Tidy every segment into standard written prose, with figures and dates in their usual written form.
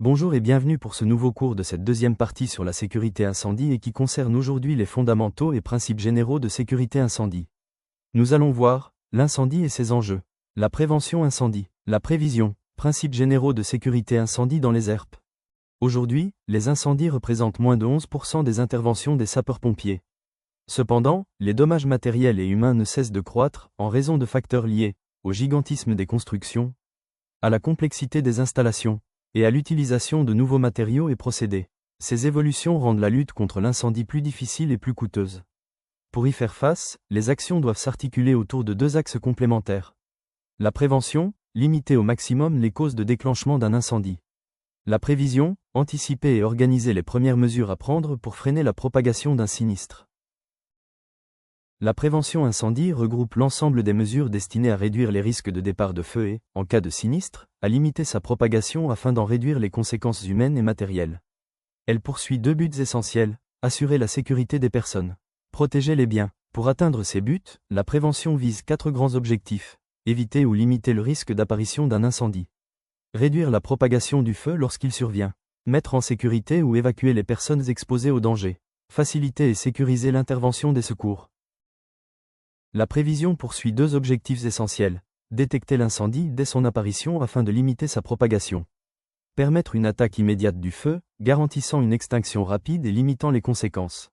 Bonjour et bienvenue pour ce nouveau cours de cette deuxième partie sur la sécurité incendie et qui concerne aujourd'hui les fondamentaux et principes généraux de sécurité incendie. Nous allons voir l'incendie et ses enjeux, la prévention incendie, la prévision, principes généraux de sécurité incendie dans les ERP. Aujourd'hui, les incendies représentent moins de 11% des interventions des sapeurs-pompiers. Cependant, les dommages matériels et humains ne cessent de croître en raison de facteurs liés au gigantisme des constructions, à la complexité des installations, et à l'utilisation de nouveaux matériaux et procédés. Ces évolutions rendent la lutte contre l'incendie plus difficile et plus coûteuse. Pour y faire face, les actions doivent s'articuler autour de deux axes complémentaires. La prévention, limiter au maximum les causes de déclenchement d'un incendie. La prévision, anticiper et organiser les premières mesures à prendre pour freiner la propagation d'un sinistre. La prévention incendie regroupe l'ensemble des mesures destinées à réduire les risques de départ de feu et, en cas de sinistre, à limiter sa propagation afin d'en réduire les conséquences humaines et matérielles. Elle poursuit deux buts essentiels, assurer la sécurité des personnes, protéger les biens. Pour atteindre ces buts, la prévention vise quatre grands objectifs: éviter ou limiter le risque d'apparition d'un incendie, réduire la propagation du feu lorsqu'il survient, mettre en sécurité ou évacuer les personnes exposées au danger, faciliter et sécuriser l'intervention des secours. La prévision poursuit deux objectifs essentiels: détecter l'incendie dès son apparition afin de limiter sa propagation, permettre une attaque immédiate du feu, garantissant une extinction rapide et limitant les conséquences.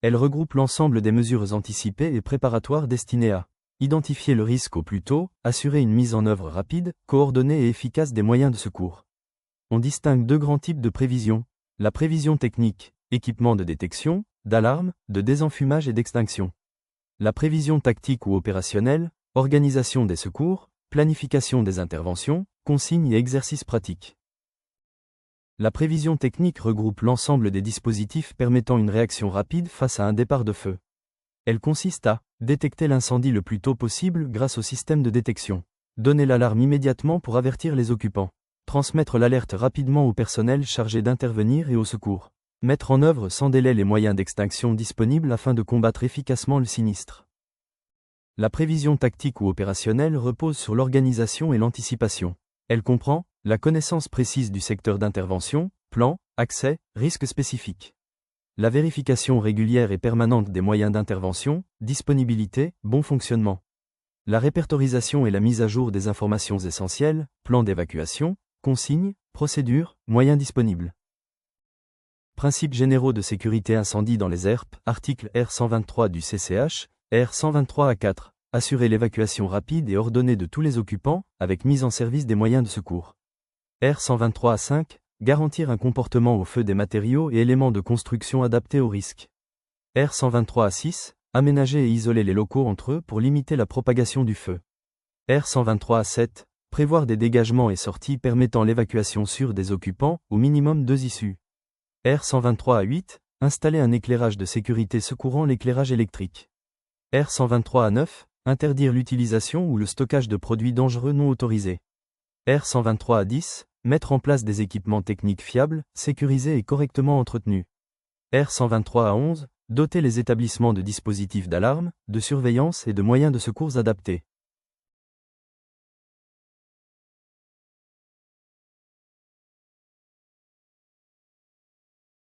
Elle regroupe l'ensemble des mesures anticipées et préparatoires destinées à identifier le risque au plus tôt, assurer une mise en œuvre rapide, coordonnée et efficace des moyens de secours. On distingue deux grands types de prévision: la prévision technique, équipement de détection, d'alarme, de désenfumage et d'extinction. La prévision tactique ou opérationnelle, organisation des secours, planification des interventions, consignes et exercices pratiques. La prévision technique regroupe l'ensemble des dispositifs permettant une réaction rapide face à un départ de feu. Elle consiste à détecter l'incendie le plus tôt possible grâce au système de détection, donner l'alarme immédiatement pour avertir les occupants, transmettre l'alerte rapidement au personnel chargé d'intervenir et au secours, mettre en œuvre sans délai les moyens d'extinction disponibles afin de combattre efficacement le sinistre. La prévision tactique ou opérationnelle repose sur l'organisation et l'anticipation. Elle comprend la connaissance précise du secteur d'intervention, plan, accès, risques spécifiques. La vérification régulière et permanente des moyens d'intervention, disponibilité, bon fonctionnement. La répertorisation et la mise à jour des informations essentielles, plan d'évacuation, consignes, procédures, moyens disponibles. Principes généraux de sécurité incendie dans les ERP, article R123 du CCH, R123A4, assurer l'évacuation rapide et ordonnée de tous les occupants, avec mise en service des moyens de secours. R123A5, garantir un comportement au feu des matériaux et éléments de construction adaptés au risque. R123A6, aménager et isoler les locaux entre eux pour limiter la propagation du feu. R123A7, prévoir des dégagements et sorties permettant l'évacuation sûre des occupants, au minimum 2 issues. R123A8, installer un éclairage de sécurité secourant l'éclairage électrique. R123A9, interdire l'utilisation ou le stockage de produits dangereux non autorisés. R123A10, mettre en place des équipements techniques fiables, sécurisés et correctement entretenus. R123A11, doter les établissements de dispositifs d'alarme, de surveillance et de moyens de secours adaptés.